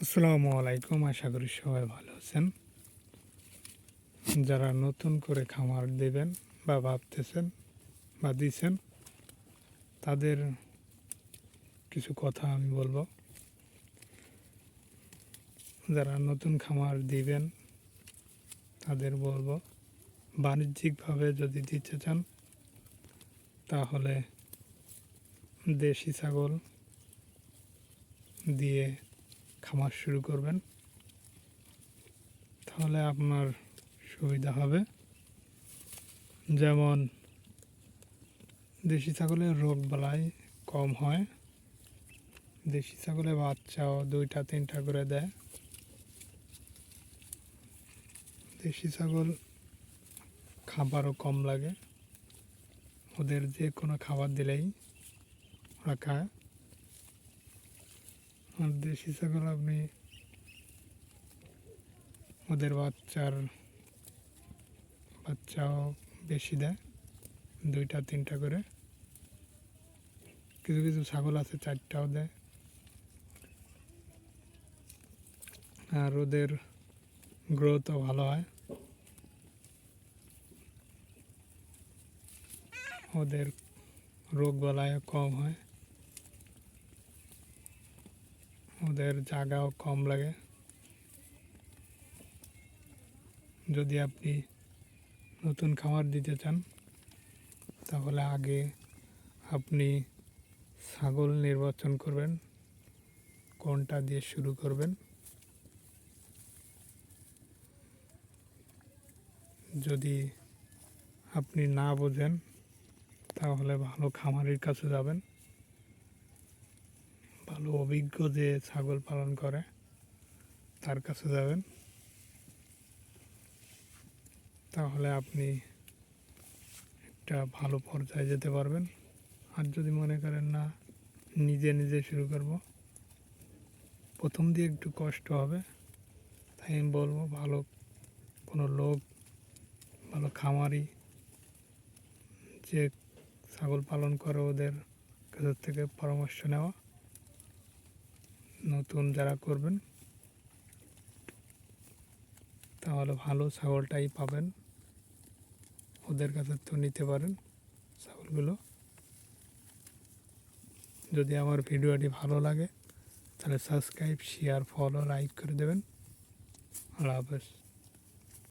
আসসালামু আলাইকুম। আশা করি সবাই ভালো আছেন। যারা নতুন করে খামার দেবেন বা ভাবতেছেন বা দিছেন, তাদের কিছু কথা আমি বলবো। যারা নতুন খামার দিবেন তাদের বলবো, বাণিজ্যিকভাবে যদি দিতে চান তাহলে দেশি ছাগল দিয়ে খামার শুরু করবেন। তাহলে আপনার সুবিধা হবে। যেমন দেশি ছাগলের রোগবালাই কম হয়, দেশি ছাগলের বাচ্চাও 2-3টা করে দেয়। দেশি ছাগল খাবারও কম লাগে, ওদের যে কোনো খাবার দিলেই ওরা খায়। আর দেশি ছাগল আপনি ওদের বাচ্চাও বেশি দেয়, 2-3টা করে। কিছু কিছু ছাগল আছে 4টাও দেয়। আর ওদের গ্রোথও ভালো হয়, ওদের রোগ বালাইও কম হয়, ওদের জায়গাও কম লাগে। যদি আপনি নতুন খামার দিতে চান তাহলে আগে আপনি ছাগল নির্বাচন করবেন, কোনটা দিয়ে শুরু করবেন। যদি আপনি না বোঝেন তাহলে ভালো খামারের কাছে যাবেন, ভালো অভিজ্ঞ যে ছাগল পালন করে তার কাছে যাবেন। তাহলে আপনি একটা ভালো পর্যায়ে যেতে পারবেন। আর যদি মনে করেন না নিজে নিজে শুরু করব, প্রথম দিয়ে একটু কষ্ট হবে, তাই আমি বলবো ভালো কোনো লোক, ভালো খামারি যে ছাগল পালন করে ওদের কাছ থেকে পরামর্শ নেওয়া। নতুন যারা করবেন তাহলে ভালো ছাগলটাই পাবেন, ওদের কাছে তো নিতে পারেন ছাগলগুলো। যদি আমার ভিডিওটি ভালো লাগে তাহলে সাবস্ক্রাইব, শেয়ার, ফলো, লাইক করে দেবেন। আল্লাহ হাফেজ।